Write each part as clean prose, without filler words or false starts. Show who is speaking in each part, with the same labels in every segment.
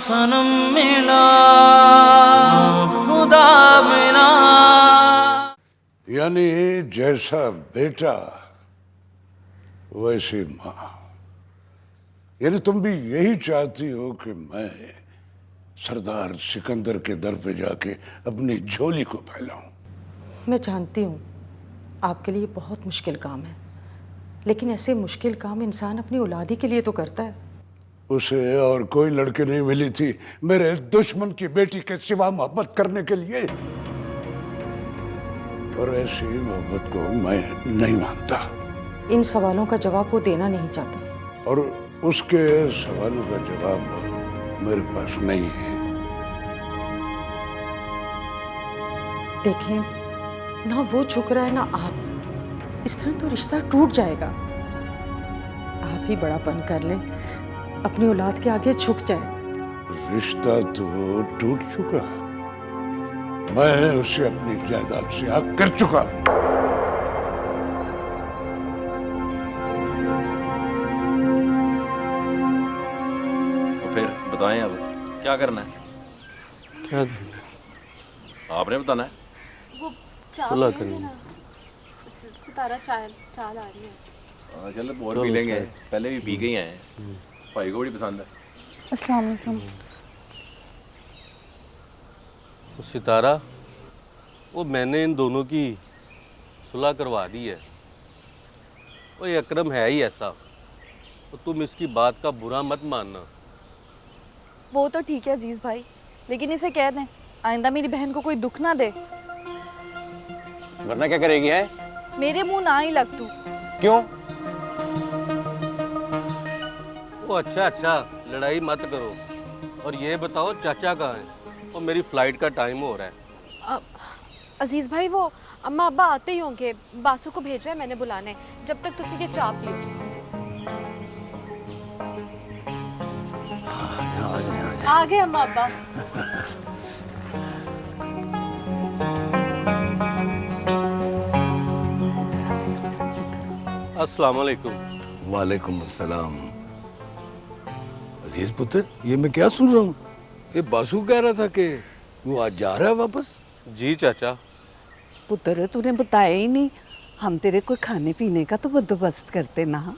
Speaker 1: सनम मिला खुदा मिला।
Speaker 2: यानी जैसा बेटा वैसी माँ। यानी तुम भी यही चाहती हो कि मैं सरदार सिकंदर के दर पे जाके अपनी झोली को फैलाऊं।
Speaker 3: मैं जानती हूँ आपके लिए बहुत मुश्किल काम है, लेकिन ऐसे मुश्किल काम इंसान अपनी औलादी के लिए तो करता है।
Speaker 2: उसे और कोई लड़की नहीं मिली थी मेरे दुश्मन की बेटी के सिवा मोहब्बत करने के लिए, और ऐसी मोहब्बत को मैं नहीं मानता।
Speaker 3: इन सवालों का जवाब वो देना नहीं चाहता,
Speaker 2: और उसके सवालों का जवाब मेरे पास नहीं है।
Speaker 3: देखें, ना वो झुक रहा है ना आप। इस तरह तो रिश्ता टूट जाएगा। आप ही बड़ापन कर लें, अपनी औलाद के आगे झुक जाए।
Speaker 2: रिश्ता तो टूट चुका, मैं उसे अपनी जायदाद से आग कर चुका।
Speaker 4: तो फिर बताएं अब क्या करना है?
Speaker 5: क्या करना है?
Speaker 4: आपने बताना है।
Speaker 6: वो चाय
Speaker 5: सुलह
Speaker 6: पिएंगे
Speaker 5: करनी
Speaker 6: ना? सितारा चाय ला रही है।
Speaker 4: चलो और पी लेंगे, पहले भी पी गई हैं। भाई को बड़ी पसंद है।
Speaker 6: अस्सलाम वालेकुम।
Speaker 5: वो सितारा, वो मैंने इन दोनों की सुलह करवा दी है। वो ये अकरम है ही ऐसा, तो तुम इसकी बात का बुरा मत मानना।
Speaker 7: वो तो ठीक है अजीज भाई, लेकिन इसे कह दें आइंदा मेरी बहन को कोई दुख ना दे।
Speaker 4: वरना क्या करेगी है?
Speaker 7: मेरे मुंह ना ही लग तू।
Speaker 4: क्यों?
Speaker 5: वो अच्छा, लड़ाई मत करो। और ये बताओ चाचा कहाँ है? और मेरी फ्लाइट का टाइम हो रहा है।
Speaker 6: अजीज भाई वो अम्मा अब्बा आते ही होंगे, बासु को भेजा है मैंने बुलाने। जब तक तुसी के चाय पियो। आ गए अम्मा अब्बा।
Speaker 5: अस्सलाम वालेकुम।
Speaker 8: वालेकुम अस्सलाम। अजीज पुत्र, ये मैं क्या सुन रहा हूँ? ये बासु कह रहा था कि वो आज जा रहा है वापस।
Speaker 5: जी चाचा।
Speaker 7: पुत्र तूने बताया ही नहीं, हम तेरे को खाने पीने का तो बंदोबस्त करते ना।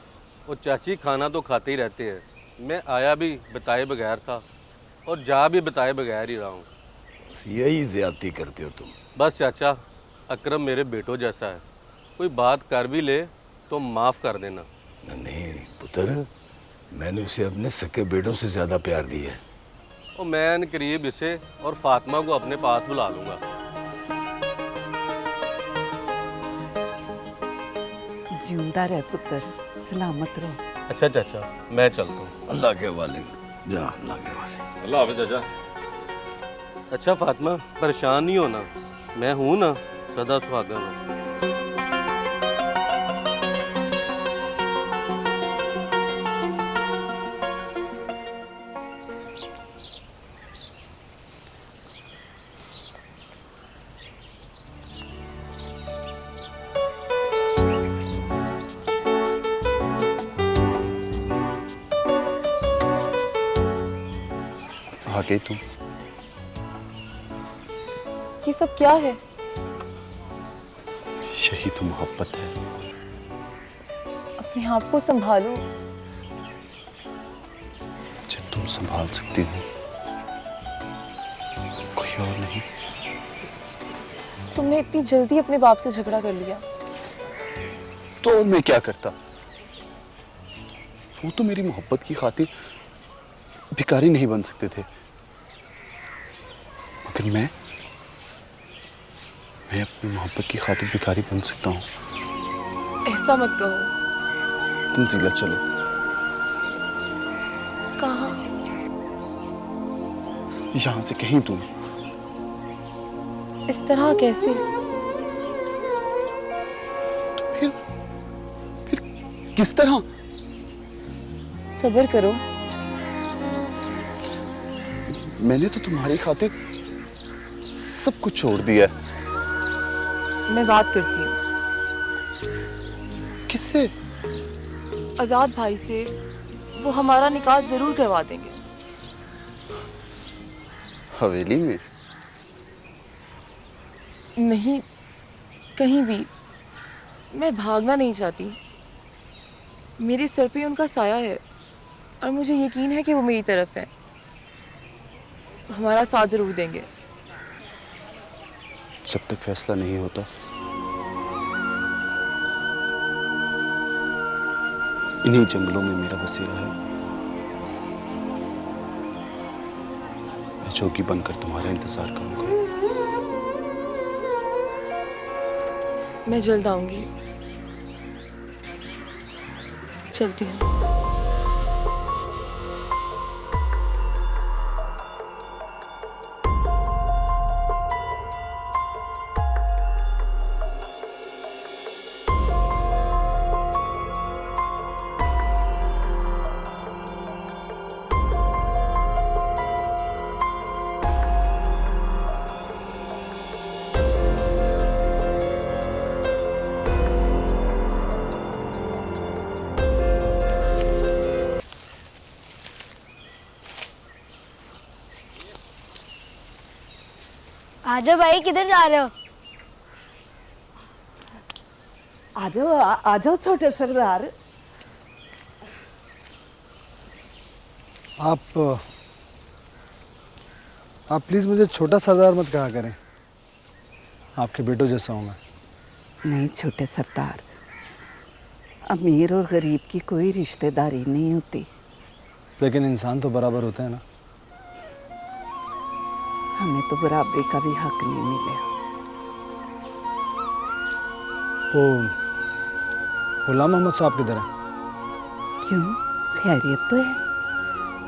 Speaker 5: वो चाची खाना तो खाते ही रहते हैं। मैं आया भी बताए बगैर था और जा भी बताए बगैर ही रहा हूँ।
Speaker 8: यही ज्यादती करते हो तुम।
Speaker 5: बस चाचा, अकरम मेरे बेटों जैसा है, कोई बात कर भी ले तो माफ़ कर देना।
Speaker 8: नहीं पुत्र, मैंने उसे अपने सके बेटों से ज्यादा प्यार दिया है।
Speaker 5: और मैं इन करीब इसे और फातिमा को अपने पास बुला लूँगा।
Speaker 7: जिंदा रह पुत्र, सलामत रहो।
Speaker 5: अच्छा चाचा, मैं चलता हूँ।
Speaker 8: अल्लाह के वाले जा, अल्लाह के वाले।
Speaker 4: अल्लाह हाफिज़ चाचा।
Speaker 5: अच्छा फातिमा, परेशान नहीं होना, मैं हूँ ना, सदा सुहागन हूँ।
Speaker 4: आ गई तुम?
Speaker 6: ये सब क्या है?
Speaker 4: यही तो मोहब्बत है।
Speaker 6: अपने आप को संभालो।
Speaker 4: जब तुम संभाल सकती हो, कोई और नहीं।
Speaker 6: तुमने इतनी जल्दी अपने बाप से झगड़ा कर लिया।
Speaker 4: तो मैं क्या करता? वो तो मेरी मोहब्बत की खातिर भिखारी नहीं बन सकते थे, मगर मैं अपनी मोहब्बत की खातिर भिखारी बन सकता हूँ।
Speaker 6: ऐसा मत कहो।
Speaker 4: तंजीला चलो।
Speaker 6: कहाँ?
Speaker 4: यहाँ से कहीं दूर।
Speaker 6: इस तरह कैसे?
Speaker 4: तो फिर किस तरह?
Speaker 6: सब्र करो।
Speaker 4: मैंने तो तुम्हारी खातिर सब कुछ छोड़ दिया है।
Speaker 7: मैं बात करती हूँ
Speaker 4: किससे?
Speaker 7: आजाद भाई से। वो हमारा निकाह जरूर करवा देंगे।
Speaker 4: हवेली में?
Speaker 9: नहीं, कहीं भी। मैं भागना नहीं चाहती। मेरे सर पे उनका साया है और मुझे यकीन है कि वो मेरी तरफ है। हमारा साथ जरूर देंगे।
Speaker 4: जब तक फैसला नहीं होता इन्हीं जंगलों में मेरा बसेरा है। मैं चौकी बनकर तुम्हारा इंतजार करूंगा।
Speaker 9: मैं जल्द आऊंगी। चलती हूँ।
Speaker 10: आजा भाई, किधर जा रहे हो?
Speaker 11: आ जाओ छोटे सरदार।
Speaker 12: आप प्लीज़ मुझे छोटा सरदार मत कहा करें। आपके बेटों जैसा हूँ मैं।
Speaker 11: नहीं छोटे सरदार, अमीर और गरीब की कोई रिश्तेदारी नहीं होती।
Speaker 12: लेकिन इंसान तो बराबर होते हैं ना।
Speaker 11: हमें तो बराबरी का भी हक नहीं मिला।
Speaker 12: वो गुलाम मोहम्मद साहब किधर हैं?
Speaker 11: क्यों, खैरियत तो है?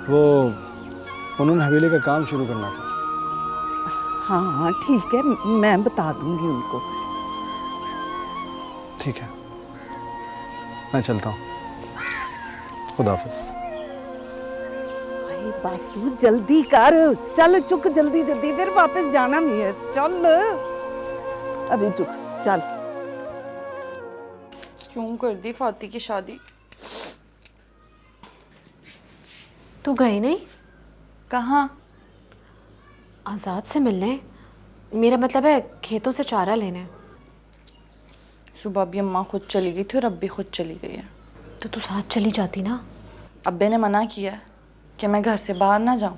Speaker 12: वो उन्होंने हवेली का काम शुरू करना था।
Speaker 11: हाँ ठीक है, मैं बता दूंगी उनको।
Speaker 12: ठीक है, मैं चलता हूँ। खुदा हाफिज़।
Speaker 11: अरे बासु जल्दी कर, चल चुक जल्दी जल्दी, फिर वापस जाना भी है। चल अभी चुक, चल।
Speaker 7: क्यों कर दी फाती की शादी?
Speaker 6: तू गई नहीं?
Speaker 7: कहाँ?
Speaker 6: आज़ाद से मिलने। मेरा मतलब है खेतों से चारा लेने।
Speaker 7: सुबह भी अम्मा खुद चली गई थी और अब भी खुद चली गई है।
Speaker 6: तो तू साथ चली जाती ना।
Speaker 7: अब्बे ने मना किया कि मैं घर से बाहर ना जाऊं।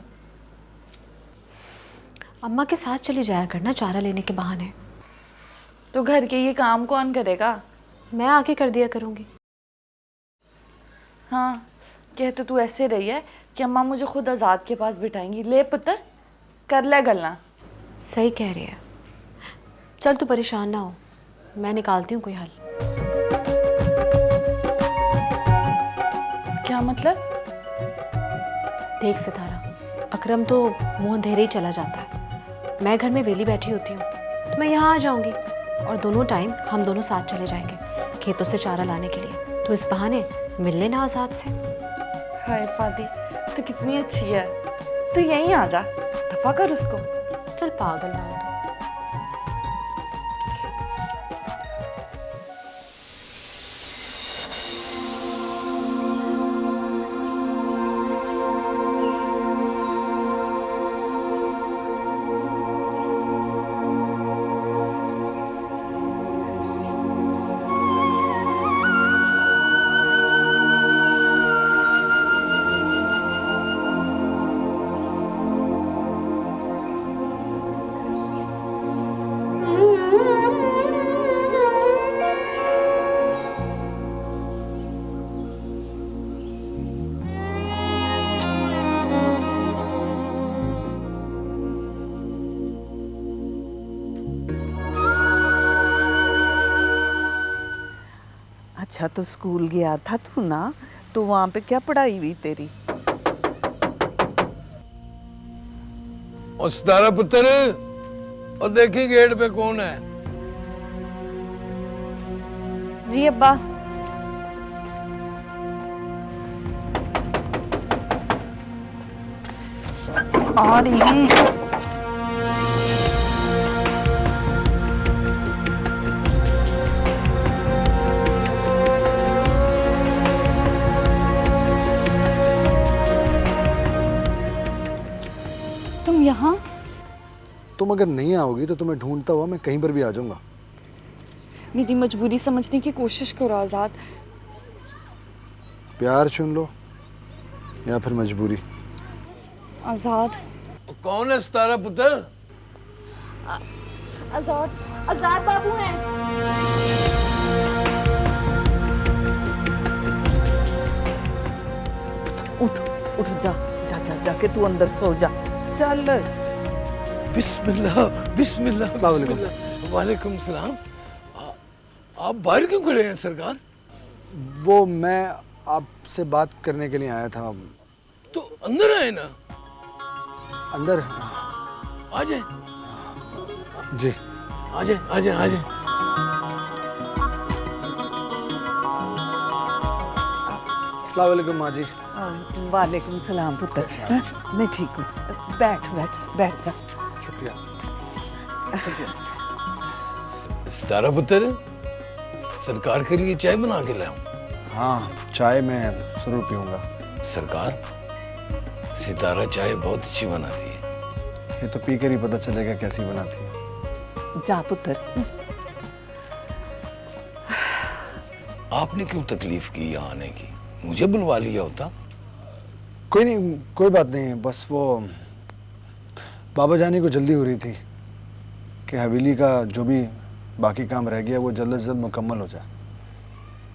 Speaker 6: अम्मा के साथ चली जाया करना चारा लेने के बहाने।
Speaker 7: तो घर के ये काम कौन करेगा?
Speaker 6: मैं आके कर दिया करूँगी।
Speaker 7: हाँ, कह तो तू ऐसे रही है कि अम्मा मुझे खुद आज़ाद के पास बिठाएंगी। ले पुत्र, कर ले गलना।
Speaker 6: सही कह रही है। चल तू परेशान ना हो, मैं निकालती हूँ कोई हल।
Speaker 7: क्या मतलब?
Speaker 6: देख सितारा, अकरम तो मुंह अंधेरे ही चला जाता है। मैं घर में वेली बैठी होती हूँ तो मैं यहाँ आ जाऊँगी और दोनों टाइम हम दोनों साथ चले जाएंगे खेतों से चारा लाने के लिए। तो इस बहाने मिल लेना आज़ाद से।
Speaker 7: हाय फादी, तो कितनी अच्छी है। तो यहीं आ जा, दफा कर उसको।
Speaker 6: चल पागल ना हो तू।
Speaker 11: अच्छा तो स्कूल गया था तू ना, तो वहाँ पे क्या पढ़ाई हुई तेरी?
Speaker 8: और सितारा पुत्र, और देखी गेट पे कौन है?
Speaker 7: जी अब्बा। आ रही हूँ। तुम यहाँ?
Speaker 12: तुम अगर नहीं आओगी तो तुम्हें ढूंढता हुआ मैं कहीं पर भी आ जाऊंगा।
Speaker 9: मेरी मजबूरी समझने की कोशिश करो आज़ाद।
Speaker 12: प्यार चुन लो या फिर मजबूरी।
Speaker 9: आज़ाद।
Speaker 8: कौन है सितारा पुत्र?
Speaker 10: आजाद आजाद बाबू हैं।
Speaker 11: उठ उठ जा जा जा जाके तू अंदर सो जा। चल
Speaker 8: बिस्मिल्लाह बिस्मिल्लाह बिस्मिल्लाह। वालेकुम सलाम। आप बाहर क्यों खड़े हैं सरकार?
Speaker 12: वो मैं आपसे बात करने के लिए आया था।
Speaker 8: तो अंदर आए ना।
Speaker 12: अंदर
Speaker 8: आ जाए।
Speaker 12: जी
Speaker 8: आ जाए आ जाए आ जाए।
Speaker 12: अस्सलाम वालेकुम माँ जी।
Speaker 11: वालेकुम सलाम पुत्र। मैं ठीक हूँ। बैठ बैठ बैठ जा।
Speaker 12: शुक्रिया।
Speaker 8: सितारा पुत्र, सरकार के लिए चाय बना के लाऊं?
Speaker 12: हाँ, चाय मैं जरूर पीऊंगा।
Speaker 8: सरकार, सितारा चाय बहुत अच्छी बनाती है।
Speaker 12: ये तो पी कर ही पता चलेगा कैसी बनाती है।
Speaker 11: जा पुत्र।
Speaker 8: आपने क्यों तकलीफ की यहाँ आने की? मुझे बुलवा लिया होता।
Speaker 12: कोई नहीं, कोई बात नहीं। बस वो बाबा जाने को जल्दी हो रही थी कि हवेली का जो भी बाकी काम रह गया वो जल्द से जल्द मुकम्मल हो जाए।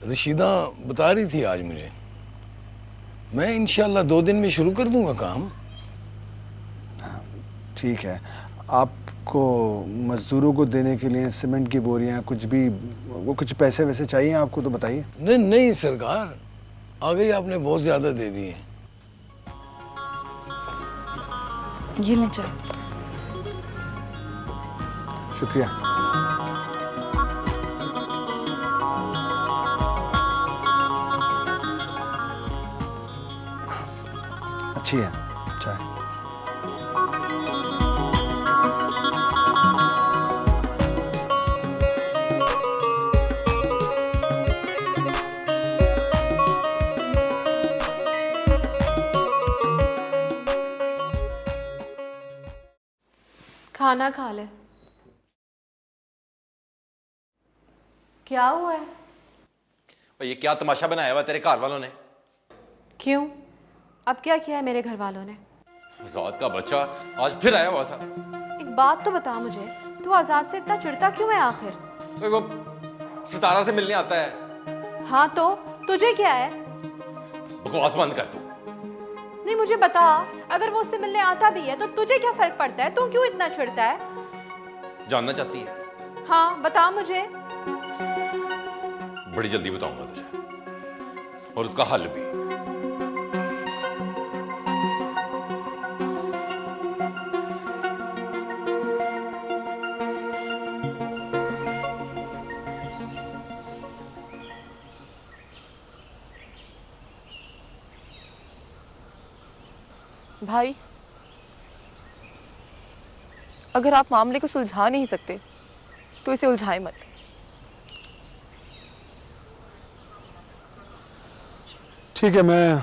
Speaker 8: रशीदा बता रही थी आज मुझे। मैं इंशाल्लाह 2 दिन में शुरू कर दूंगा काम।
Speaker 12: ठीक है। आपको मजदूरों को देने के लिए सीमेंट की बोरियां कुछ भी, वो कुछ पैसे वैसे चाहिए आपको तो बताइए।
Speaker 8: नहीं नहीं सरकार, आ गई आपने बहुत ज्यादा दे दिए।
Speaker 9: ये ले चाय।
Speaker 12: शुक्रिया। अच्छी है चाय।
Speaker 6: खाना खा ले। क्या हुआ है?
Speaker 13: और ये क्या तमाशा बनाया हुआ तेरे घर वालों ने?
Speaker 6: क्यों? अब क्या किया है मेरे घर वालों ने?
Speaker 13: आजाद का बच्चा आज फिर आया हुआ था।
Speaker 6: एक बात तो बता मुझे, तू आजाद से इतना चिढ़ता क्यों है आखिर?
Speaker 13: वो सितारा से मिलने आता है।
Speaker 6: हाँ तो तुझे क्या है?
Speaker 13: बकवास बंद कर तू।
Speaker 6: नहीं मुझे बता, अगर वो उससे मिलने आता भी है तो तुझे क्या फर्क पड़ता है? तू क्यों इतना चिढ़ता है?
Speaker 13: जानना चाहती है?
Speaker 6: हाँ बता मुझे।
Speaker 13: बड़ी जल्दी बताऊंगा तुझे, और उसका हल भी।
Speaker 9: भाई, अगर आप मामले को सुलझा नहीं सकते तो इसे उलझाए मत।
Speaker 12: ठीक है, मैं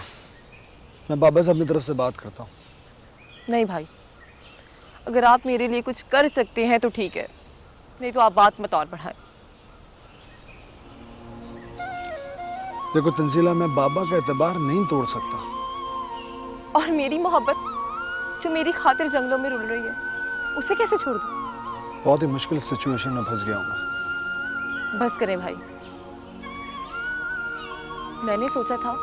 Speaker 12: बाबा से अपनी तरफ से बात करता हूँ।
Speaker 9: नहीं भाई, अगर आप मेरे लिए कुछ कर सकते हैं तो ठीक है, नहीं तो आप बात मत और बढ़ाएं।
Speaker 12: देखो तंजीला, मैं बाबा का एतबार नहीं तोड़ सकता।
Speaker 9: और मेरी मोहब्बत जो मेरी खातिर जंगलों में रुल रही है, उसे कैसे छोड़ दूं?
Speaker 12: बहुत ही मुश्किल सिचुएशन में फंस गया हूँ मैं।
Speaker 9: बस करें भाई। मैंने सोचा था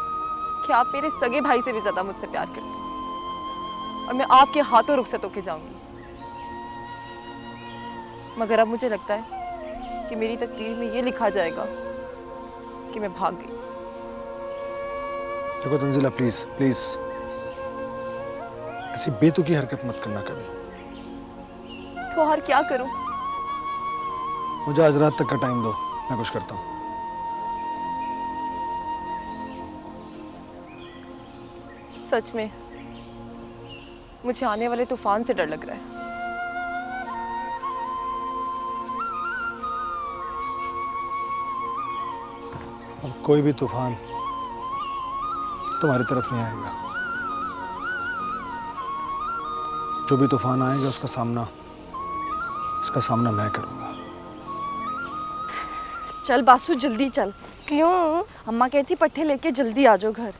Speaker 9: कि आप मेरे सगे भाई से भी ज्यादा मुझसे प्यार करते हैं और मैं आपके हाथों रुखसत होके जाऊंगी, मगर अब मुझे लगता है कि मेरी तकदीर में ये लिखा जाएगा कि मैं भाग गई।
Speaker 12: देखो तंजीला, प्लीज प्लीज ऐसी बेतुकी हरकत मत करना कभी।
Speaker 9: तो और क्या करूं?
Speaker 12: मुझे आज रात तक का टाइम दो, मैं कुछ करता हूँ।
Speaker 9: सच में मुझे आने वाले तूफान से डर लग रहा है।
Speaker 12: अब कोई भी तूफान तुम्हारी तरफ नहीं आएगा। जो भी तूफान आएगा उसका सामना उसका सामना मैं करूंगा।
Speaker 7: चल बासु जल्दी चल।
Speaker 10: क्यों?
Speaker 7: अम्मा कहती थी पट्टे लेके जल्दी आ जाओ घर।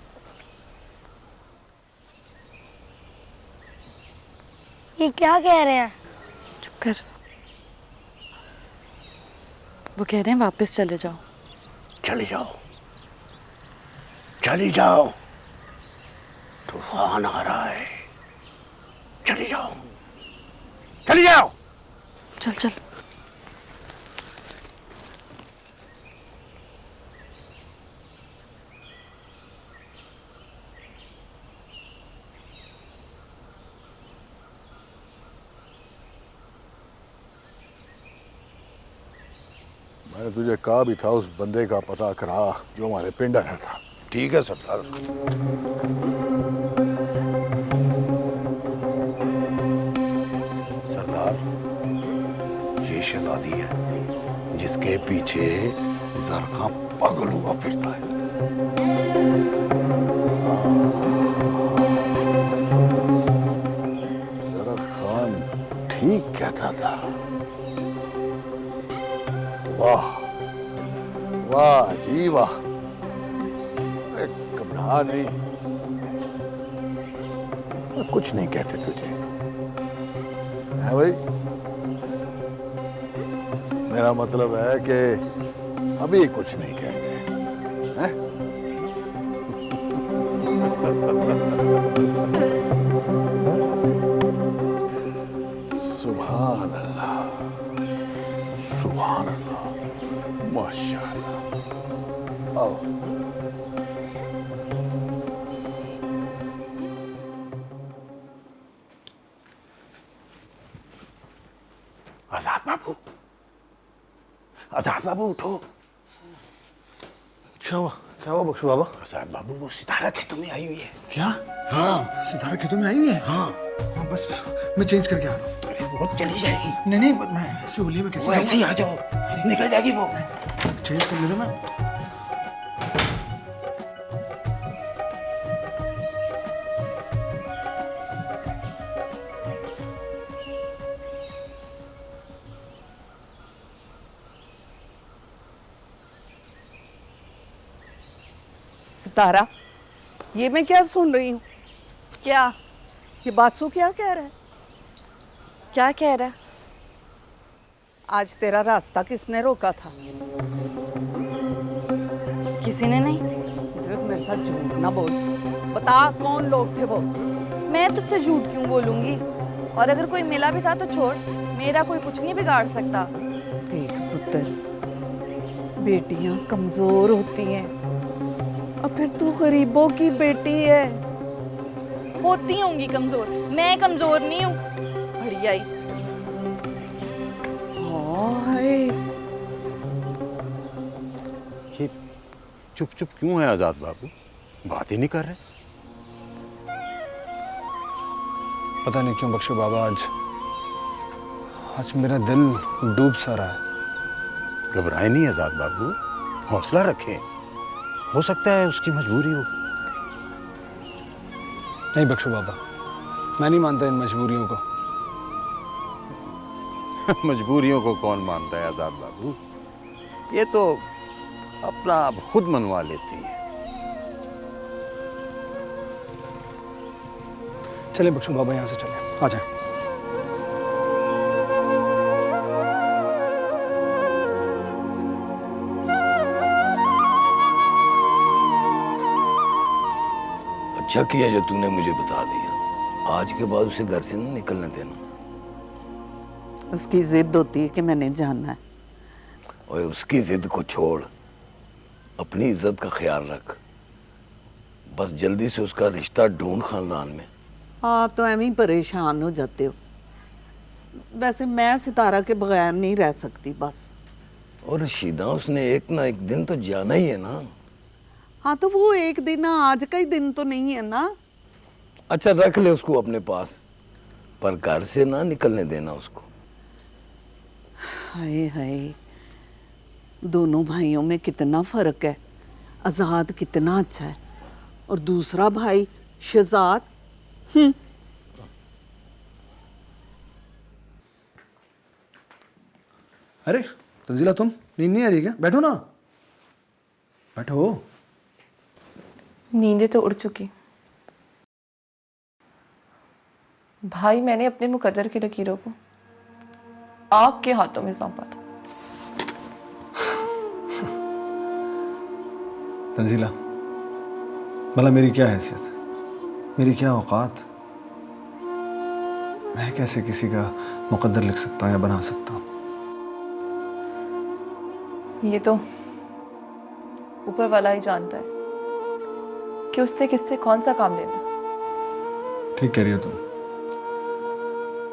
Speaker 10: ये क्या कह रहे हैं?
Speaker 7: चुप कर। वो कह रहे हैं वापस चले जाओ।
Speaker 2: चली जाओ, चली जाओ, तूफान आ रहा है, चली जाओ, चली जाओ।
Speaker 7: चल चल।
Speaker 4: मैंने तुझे कहा भी था उस बंदे का पता करा जो हमारे पिंड आया था। ठीक है सरदार। सरदार, ये शहजादी है जिसके पीछे जरखा पागल हुआ फिरता है। जरा खान ठीक कहता था। वाह वाह जी वाह। घबरा नहीं, कुछ नहीं कहते तुझे है भाई। मेरा मतलब है कि अभी कुछ नहीं कहते हैं? सुभान अल्लाह, सुभान अल्लाह, माशाअल्लाह। आओ।
Speaker 2: आजाद बाबू, आजाद बाबू उठो।
Speaker 12: क्या हुआ? क्या हुआ बख्शू बाबा?
Speaker 2: आजाद बाबू, वो सितारा खेतों में आई हुई है।
Speaker 12: क्या?
Speaker 2: हाँ,
Speaker 12: सितारा खेतों में आई हुई है?
Speaker 2: हाँ।
Speaker 12: हाँ बस मैं चेंज करके आ रहा हूँ।
Speaker 2: अरे वो चली जाएगी।
Speaker 12: नहीं नहीं, मैं ऐसे होली में कैसे?
Speaker 2: वो ऐसे ही आ जाओ, निकल जाएगी वो।
Speaker 12: चेंज कर लेना मैं।
Speaker 11: सितारा, ये मैं क्या सुन रही हूँ?
Speaker 7: क्या?
Speaker 11: ये बासु क्या कह रहा है?
Speaker 7: क्या कह रहा है?
Speaker 11: आज तेरा रास्ता किसने रोका था?
Speaker 7: किसी ने नहीं।
Speaker 11: देख, मेरे साथ झूठ ना बोल। बता कौन लोग थे वो?
Speaker 7: मैं तुझसे झूठ क्यों बोलूंगी? और अगर कोई मिला भी था तो छोड़, मेरा कोई कुछ नहीं बिगाड़ सकता।
Speaker 11: देख पुत्र, बेटियां कमजोर होती हैं और फिर तू गरीबों की बेटी है।
Speaker 7: होती होंगी कमजोर, मैं कमजोर नहीं हूँ। बढ़िया ही।
Speaker 11: हाय,
Speaker 14: ये चुप चुप क्यों है आजाद बाबू? बात ही नहीं कर रहे।
Speaker 12: पता नहीं क्यों बख्शू बाबा, आज मेरा दिल डूब सा रहा है।
Speaker 14: घबराए नहीं आजाद बाबू, हौसला रखें। हो सकता है उसकी मजबूरी हो।
Speaker 12: नहीं बख्शू बाबा, मैं नहीं मानता इन मजबूरियों को।
Speaker 14: मजबूरियों को कौन मानता है आजाद बाबू? ये तो अपना आप खुद मनवा लेती है।
Speaker 12: चले बख्शू बाबा, यहाँ से चले, आ जाए।
Speaker 8: अच्छा किया जो तूने मुझे बता दिया। आज के बाद उसे घर से नहीं निकलने देना।
Speaker 11: उसकी जिद होती है कि मैंने जानना है।
Speaker 8: और उसकी जिद को छोड़, अपनी इज्जत का ख्याल रख। बस जल्दी से उसका रिश्ता ढूंढ खानदान में।
Speaker 11: आप तो एवं ही परेशान हो जाते हो। वैसे मैं सितारा के बगैर नहीं रह सकती बस।
Speaker 8: और रशीदा, उसने एक ना एक दिन तो जाना ही है ना।
Speaker 11: हाँ तो वो एक दिन आज का ही दिन तो नहीं है ना।
Speaker 8: अच्छा, रख ले उसको अपने पास, पर घर से ना निकलने देना उसको।
Speaker 11: हाय हाय, दोनों भाइयों में कितना फर्क है। आजाद कितना अच्छा है और दूसरा भाई शहजाद।
Speaker 12: अरे तंजीला, तुम नींद नहीं आ रही क्या? बैठो ना, बैठो।
Speaker 9: नींदें तो उड़ चुकी भाई। मैंने अपने मुकद्दर की लकीरों को आपके हाथों में सौंपा था।
Speaker 12: तंजीला, भला मेरी क्या हैसियत, मेरी क्या औकात? मैं कैसे किसी का मुकद्दर लिख सकता हूँ या बना सकता हूँ?
Speaker 9: ये तो ऊपर वाला ही जानता है कि उसने किससे कौन सा काम लेना।
Speaker 12: ठीक कह रही हो तुम।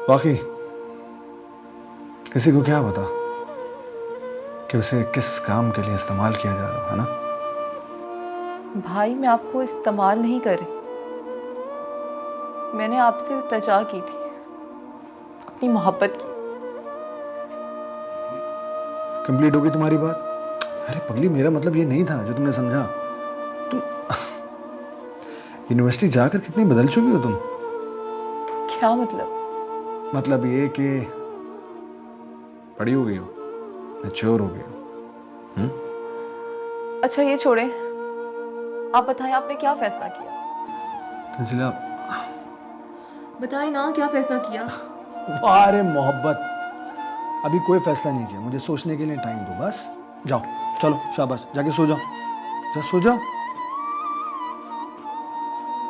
Speaker 12: वाकई किसी को क्या पता कि उसे किस काम के लिए इस्तेमाल किया जा रहा है ना?
Speaker 9: भाई, मैं आपको इस्तेमाल नहीं कर रही। मैंने आपसे इल्तिजा की थी, अपनी मोहब्बत की।
Speaker 12: कंप्लीट होगी तुम्हारी बात? अरे पगली, मेरा मतलब ये नहीं था जो तुमने समझा। तुम यूनिवर्सिटी जाकर कितनी बदल चुकी हो तुम।
Speaker 9: क्या मतलब?
Speaker 12: मतलब ये कि बड़ी हो गई हो, मैच्योर हो गई हो।
Speaker 9: अच्छा ये छोड़े, आप बताएं आपने क्या फैसला किया?
Speaker 12: तंजीला,
Speaker 9: बताएं ना, क्या फैसला किया?
Speaker 12: वाह रे मोहब्बत, अभी कोई फैसला नहीं किया, मुझे सोचने के लिए टाइम दो बस। जाओ, चलो, शाबाश, जाके सो जाओ, जा सो जाओ।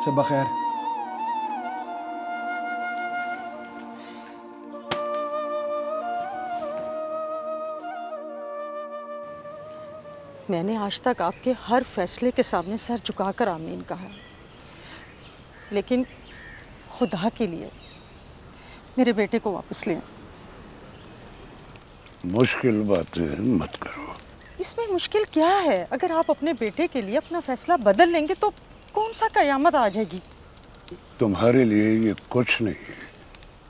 Speaker 12: शब बखैर।
Speaker 3: मैंने आज तक आपके हर फैसले के सामने सर झुकाकर आमीन कहा है, लेकिन खुदा के लिए मेरे बेटे को वापस ले।
Speaker 2: मुश्किल बातें मत करो।
Speaker 3: इसमें मुश्किल क्या है? अगर आप अपने बेटे के लिए अपना फैसला बदल लेंगे तो कौन सा कयामत आ जाएगी।
Speaker 2: तुम्हारे लिए ये कुछ नहीं है,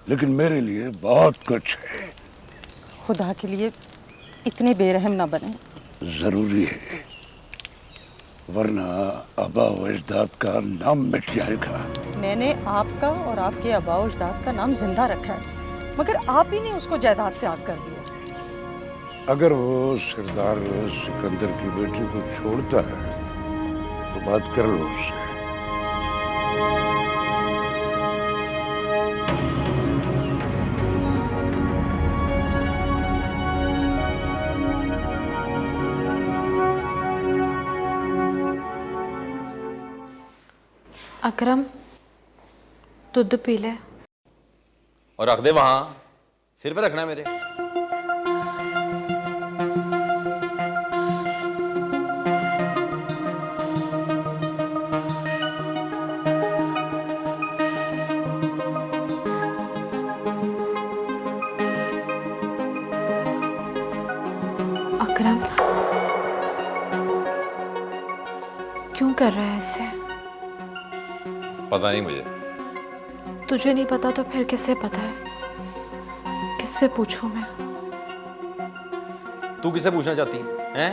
Speaker 2: लेकिन मेरे लिए बहुत कुछ है।
Speaker 3: खुदा के लिए इतने बेरहम ना बने।
Speaker 2: जरूरी है, वरना आबा व अजदाद का नाम मिट जाएगा।
Speaker 3: मैंने आपका और आपके आबा व अजदाद का नाम जिंदा रखा है, मगर आप ही ने उसको जायदाद से आग कर दिया।
Speaker 2: अगर वो सरदार सिकंदर की बेटी को छोड़ता है तो बात कर लो उससे।
Speaker 6: अकरम, दूध पी ले।
Speaker 13: और रख दे वहां, सिर पे रखना है मेरे।
Speaker 6: अकरम, क्यों कर रहा है ऐसे?
Speaker 13: पता नहीं मुझे।
Speaker 6: तुझे नहीं पता तो फिर किसे पता है? किससे पूछूं मैं?
Speaker 13: तू किससे पूछना चाहती है?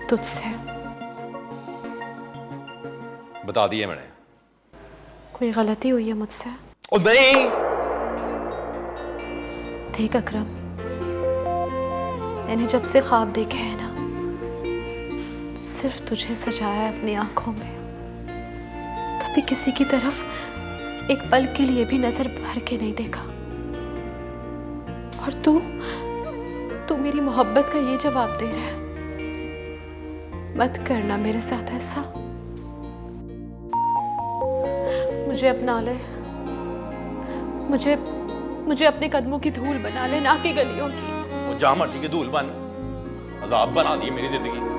Speaker 6: तुझसे।
Speaker 13: बता दिया मैंने।
Speaker 6: कोई गलती हुई है मुझसे?
Speaker 13: ओ नहीं।
Speaker 6: देख अकरम, मैंने जब से ख्वाब देखे हैं ना, सिर्फ तुझे सजाया है अपनी आंखों में। कभी किसी की तरफ एक पल के लिए भी नजर भर के नहीं देखा। और तू मेरी मोहब्बत का ये जवाब दे रहा है। मत करना मेरे साथ ऐसा। मुझे अपना ले, मुझे अपने कदमों की धूल बना ले, ना कि गलियों की।
Speaker 13: वो जा मट्टी की धूल बन, अजाब बना दी मेरी जिंदगी।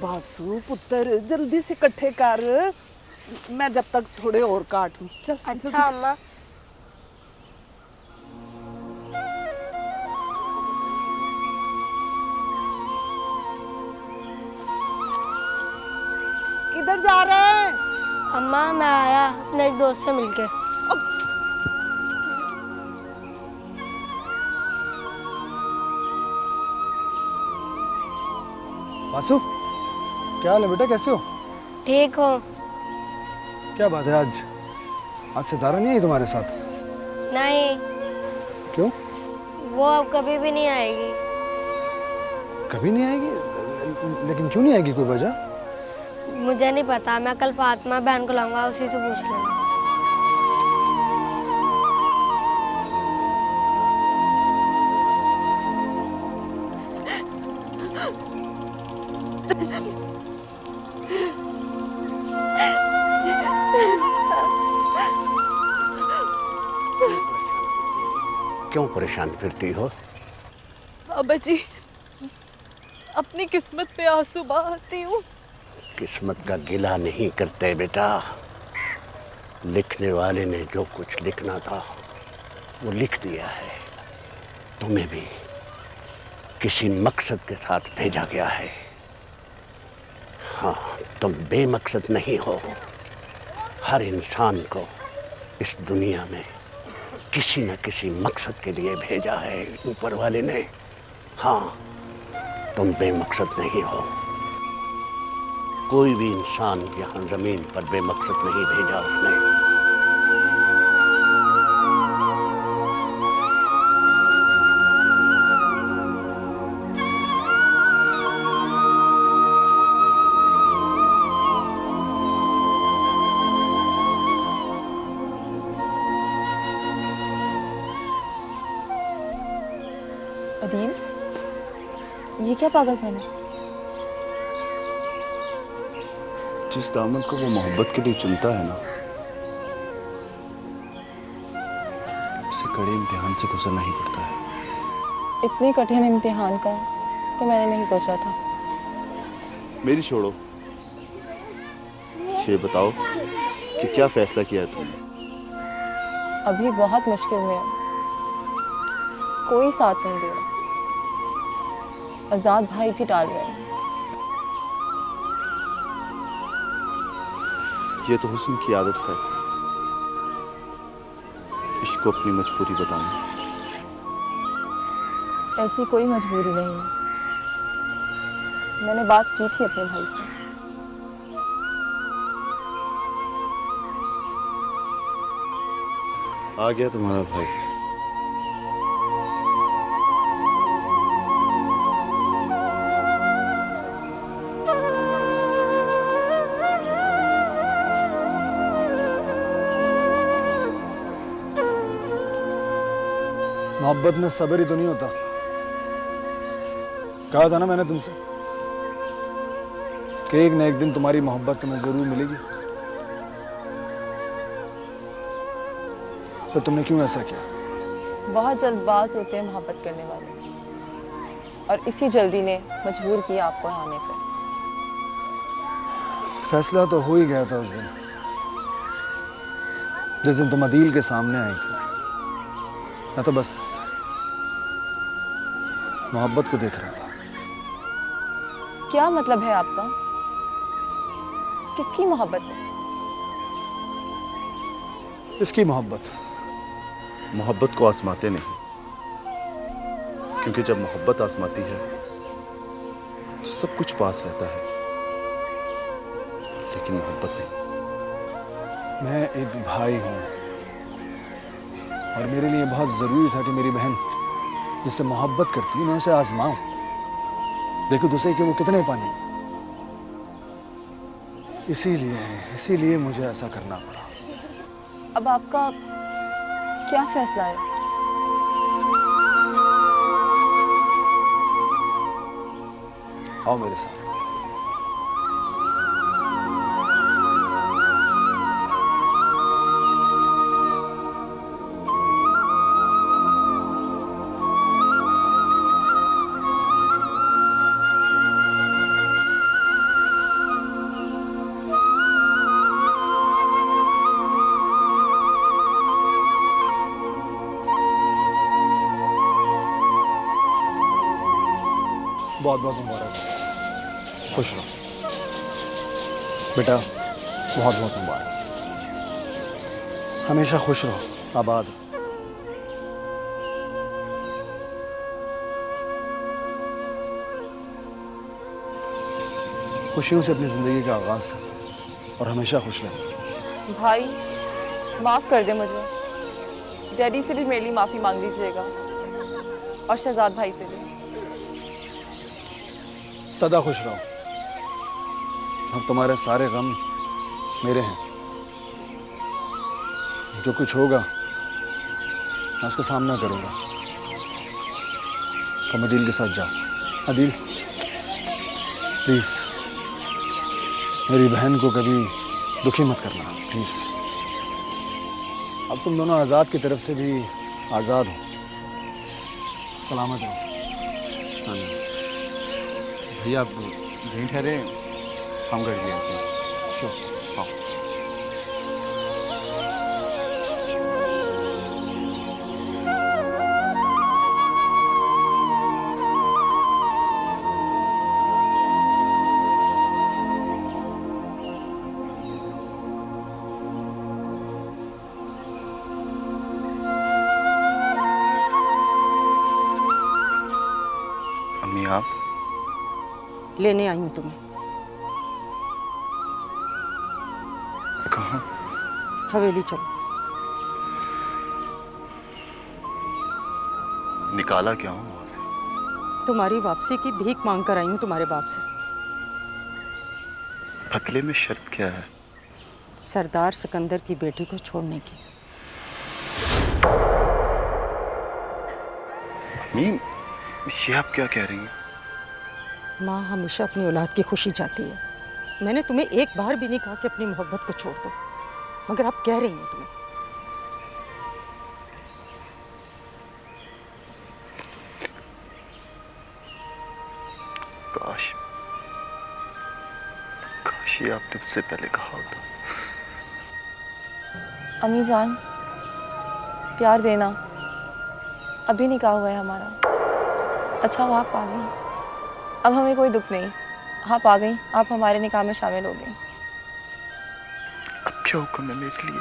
Speaker 11: बासु पुत्र, जल्दी से इकट्ठे कर, मैं जब तक थोड़े और काट लूं। चल।
Speaker 10: अच्छा अम्मा।
Speaker 11: किधर जा रहे हैं?
Speaker 10: अम्मा मैं आया अपने एक दोस्त से मिलके।
Speaker 12: आंसू, क्या हाल है बेटा, कैसे हो?
Speaker 10: ठीक हो?
Speaker 12: क्या बात है, आज सितारा नहीं आई तुम्हारे साथ?
Speaker 10: नहीं।
Speaker 12: क्यों?
Speaker 10: वो अब कभी भी नहीं आएगी।
Speaker 12: कभी नहीं आएगी? लेकिन क्यों नहीं आएगी, कोई वजह?
Speaker 10: मुझे नहीं पता, मैं कल फातिमा बहन को लाऊंगा, उसी से पूछ लेना।
Speaker 8: क्यों परेशान फिरती हो?
Speaker 15: बाबा जी, अपनी किस्मत पे आंसू बहाती हूँ।
Speaker 8: किस्मत का गिला नहीं करते बेटा, लिखने वाले ने जो कुछ लिखना था वो लिख दिया है। तुम्हें भी किसी मकसद के साथ भेजा गया है। हाँ, तुम बेमकसद नहीं हो। हर इंसान को इस दुनिया में किसी न किसी मकसद के लिए भेजा है ऊपर वाले ने। हाँ, तुम बेमकसद नहीं हो। कोई भी इंसान यहाँ जमीन पर बेमकसद नहीं भेजा उसने।
Speaker 9: अदील, ये क्या पागलपन है?
Speaker 16: जिस दामन को वो मोहब्बत के लिए चुनता है ना, उसे कड़े इम्तिहान से गुजरना ही पड़ता है।
Speaker 9: इतने कठिन इम्तिहान का तो मैंने नहीं सोचा था।
Speaker 16: मेरी छोड़ो, ये बताओ कि क्या फैसला किया है तुमने?
Speaker 9: अभी बहुत मुश्किल में है, कोई साथ नहीं दे रहा। आजाद भाई भी डाल रहे हैं।
Speaker 16: ये तो हुस्न की आदत है, इश्क को अपनी मजबूरी बताना।
Speaker 9: ऐसी कोई मजबूरी नहीं है। मैंने बात की थी अपने भाई से।
Speaker 16: आ गया तुम्हारा भाई।
Speaker 12: मोहब्बत में सब्र ही तो नहीं होता। कहा था ना मैंने तुमसे कि एक न एक दिन तुम्हारी मोहब्बत तुम्हें जरूर मिलेगी। तो तुमने क्यों ऐसा किया?
Speaker 9: बहुत जल्दबाज होते हैं मोहब्बत करने वाले, और इसी जल्दी ने मजबूर किया आपको यहाँ आने पर।
Speaker 12: फैसला तो हो ही गया था उस दिन, जिस दिन तुम अदील के सामने आई थी। मैं तो बस मोहब्बत को देख रहा था।
Speaker 9: क्या मतलब है आपका? किसकी मोहब्बत में?
Speaker 12: इसकी मोहब्बत।
Speaker 16: मोहब्बत को आजमाते नहीं, क्योंकि जब मोहब्बत आजमाती है तो सब कुछ पास रहता है, लेकिन मोहब्बत नहीं।
Speaker 12: मैं एक भाई हूं और मेरे लिए बहुत जरूरी था कि मेरी बहन जिससे मोहब्बत करती है मैं उसे आजमाऊं। देखो तो सही कि वो कितने पानी। इसीलिए मुझे ऐसा करना पड़ा।
Speaker 9: अब आपका क्या फैसला है?
Speaker 12: आओ मेरे साथ। बहुत बहुत मुबारक हो। खुश रहो बेटा, बहुत बहुत मुबारक। हमेशा खुश रहो, आबाद। खुशियों से अपनी ज़िंदगी का आगाज़ था और हमेशा खुश रहे।
Speaker 9: भाई माफ़ कर दे मुझे, डैडी से भी मेरे लिए माफ़ी मांग दीजिएगा और शहजाद भाई से भी।
Speaker 12: सदा खुश रहो। अब तुम्हारे सारे गम मेरे हैं। जो कुछ होगा मैं उसका सामना करूँगा। तुम अदील के साथ जाओ। अदील प्लीज़ मेरी बहन को कभी दुखी मत करना प्लीज़। अब तुम दोनों आज़ाद की तरफ से भी आज़ाद हो। सलामत रहो।
Speaker 16: भैया आप यहीं ठहरे, हम कर लिए
Speaker 12: श्योर।
Speaker 16: हाँ। अम्मी आप?
Speaker 3: लेने आई हूँ तुम्हें।
Speaker 16: कहाँ?
Speaker 3: हवेली चलो।
Speaker 16: निकाला क्या हूँ वहाँ से?
Speaker 3: तुम्हारी वापसी की भीख मांग कर आई हूँ तुम्हारे बाप से।
Speaker 16: बदले में शर्त क्या है?
Speaker 3: सरदार सिकंदर की बेटी को छोड़ने की।
Speaker 16: अम्मी ये आप क्या कह रही हैं?
Speaker 3: माँ हमेशा अपनी औलाद की खुशी चाहती है। मैंने तुम्हें एक बार भी नहीं कहा कि अपनी मोहब्बत को छोड़ दो, मगर आप कह रही हैं तुम्हें।
Speaker 16: काश ये आपने मुझसे पहले कहा होता।
Speaker 9: अम्मी जान प्यार देना, अभी निकाह हुआ है हमारा। अच्छा वो आप आ गई, अब हमें कोई दुख नहीं। आप आ गई, आप हमारे निकाह में शामिल हो गई।
Speaker 16: अब क्या हुक्म है मेरे लिए?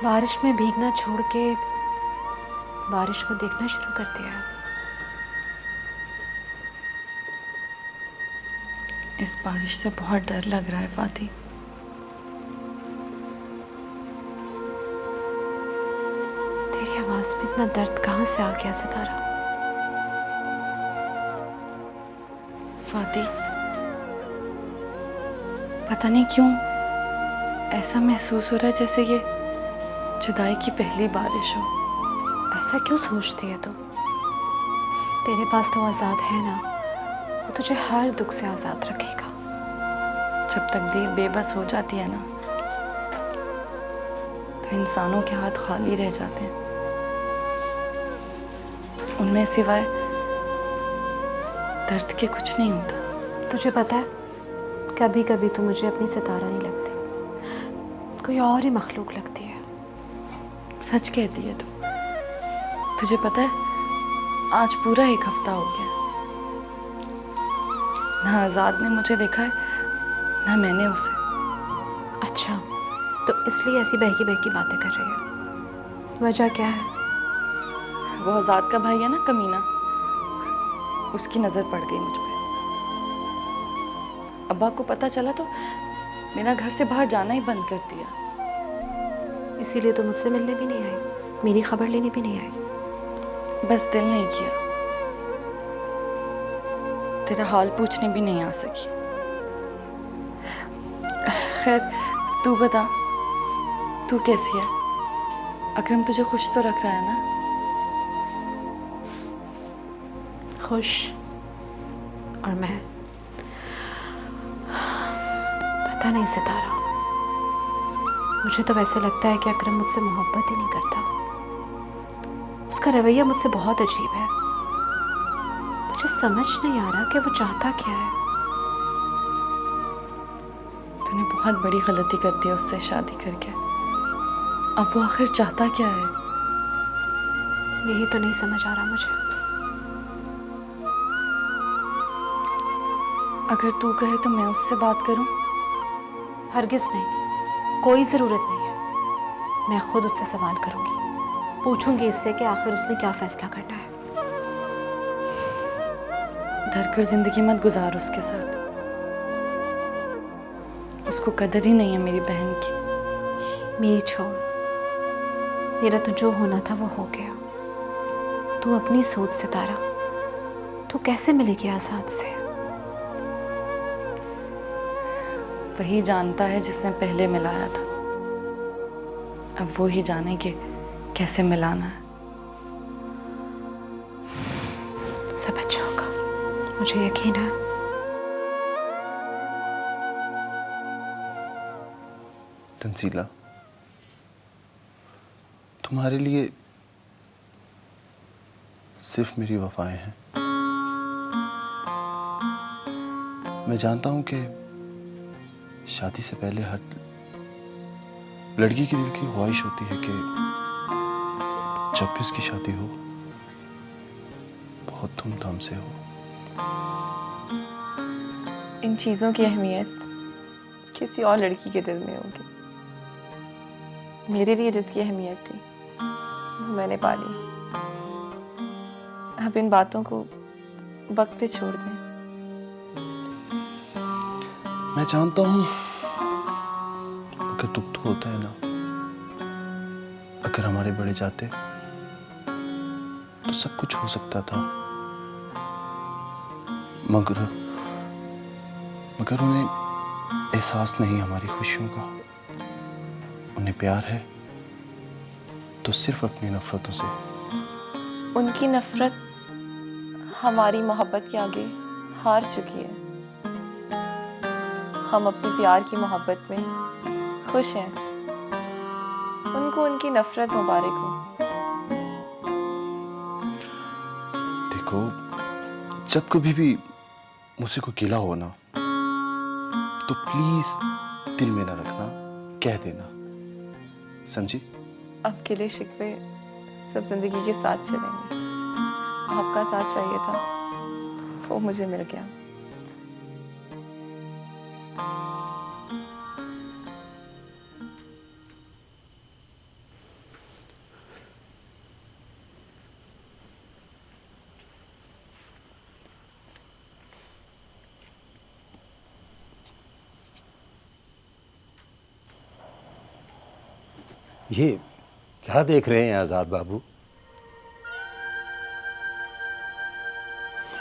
Speaker 6: बारिश में भीगना छोड़ के बारिश को देखना शुरू कर दिया।
Speaker 7: इस बारिश से बहुत डर लग रहा है फाती।
Speaker 6: तेरी आवाज में इतना दर्द कहाँ से आ गया सितारा?
Speaker 7: फाती पता नहीं क्यों ऐसा महसूस हो रहा है जैसे ये जुदाई की पहली बारिश हो।
Speaker 6: ऐसा क्यों सोचती है तू? तेरे पास तो आज़ाद है ना, वो तुझे हर दुख से आज़ाद रखेगा।
Speaker 7: जब तकदीर बेबस हो जाती है ना, तो इंसानों के हाथ खाली रह जाते हैं। उनमें सिवाय दर्द के कुछ नहीं होता।
Speaker 6: तुझे पता है, कभी कभी तो मुझे अपनी सितारा नहीं लगती, कोई और ही मखलूक लगती है।
Speaker 7: सच कहती है तू। तुझे पता है आज पूरा एक हफ्ता हो गया, ना आज़ाद ने मुझे देखा है ना मैंने उसे।
Speaker 6: अच्छा, तो इसलिए ऐसी बहकी बहकी बातें कर रही है। वजह क्या है?
Speaker 7: वो आज़ाद का भाई है ना कमीना, उसकी नज़र पड़ गई मुझ पे। अब्बा को पता चला तो मेरा घर से बाहर जाना ही बंद कर दिया।
Speaker 6: इसीलिए तो मुझसे मिलने भी नहीं आई, मेरी खबर लेने भी नहीं आई।
Speaker 7: बस दिल नहीं किया, तेरा हाल पूछने भी नहीं आ सकी। खैर तू बता, तू कैसी है? अकरम तुझे खुश तो रख रहा है ना?
Speaker 6: खुश और मैं, पता नहीं सितारा, मुझे तो वैसे लगता है कि अकरम मुझसे मोहब्बत ही नहीं करता। उसका रवैया मुझसे बहुत अजीब है। मुझे समझ नहीं आ रहा कि वो चाहता क्या है।
Speaker 7: तूने बहुत बड़ी गलती कर दी उससे शादी करके। अब वो आखिर चाहता क्या है?
Speaker 6: यही तो नहीं समझ आ रहा मुझे।
Speaker 7: अगर तू कहे तो मैं उससे बात करूं?
Speaker 6: हरगिज नहीं, कोई ज़रूरत नहीं है। मैं खुद उससे सवाल करूंगी, पूछूंगी इससे कि आखिर उसने क्या फैसला करना है।
Speaker 7: डर कर जिंदगी मत गुजार उसके साथ। उसको कदर ही नहीं है मेरी बहन की।
Speaker 6: मेरी छोड़, मेरा तो जो होना था वो हो गया। तू अपनी सोच सितारा, तू कैसे मिलेगी आज़ाद से?
Speaker 7: वही जानता है जिसने पहले मिलाया था। अब वो ही जाने कि कैसे मिलाना है।
Speaker 6: सब अच्छा होगा, मुझे यकीन है।
Speaker 16: तंजीला, तुम्हारे लिए सिर्फ मेरी वफाएं हैं। मैं जानता हूं कि शादी से पहले हर लड़की की दिल की ख्वाहिश होती है कि जब भी उसकी शादी हो बहुत धूमधाम से हो।
Speaker 9: इन चीज़ों की अहमियत किसी और लड़की के दिल में होगी। मेरे लिए जिसकी अहमियत थी वो मैंने पा ली। अब इन बातों को वक्त पे छोड़ दें।
Speaker 16: मैं जानता हूं अगर दुख तो होता है ना, अगर हमारे बड़े जाते तो सब कुछ हो सकता था, मगर उन्हें एहसास नहीं हमारी खुशियों का। उन्हें प्यार है तो सिर्फ अपनी नफरतों से।
Speaker 9: उनकी नफरत हमारी मोहब्बत के आगे हार चुकी है। हम अपनी प्यार की मोहब्बत में खुश हैं। उनको उनकी नफरत मुबारक हो।
Speaker 16: देखो, जब कभी भी मुझसे कोई गिला हो ना तो प्लीज दिल में ना रखना, कह देना, समझी?
Speaker 9: अब गिले शिकवे सब जिंदगी के साथ चलेंगे। आपका साथ चाहिए था, वो मुझे मिल गया।
Speaker 8: ये क्या देख रहे हैं आज़ाद बाबू?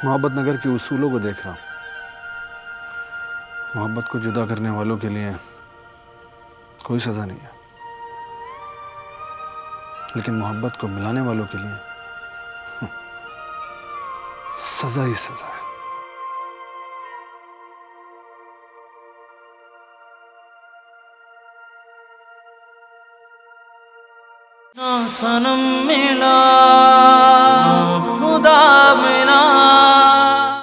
Speaker 12: मोहब्बत नगर के उसूलों को देख रहा हूँ। मोहब्बत को जुदा करने वालों के लिए कोई सज़ा नहीं है, लेकिन मोहब्बत को मिलाने वालों के लिए सज़ा ही सज़ा है।
Speaker 1: ना सनम मिला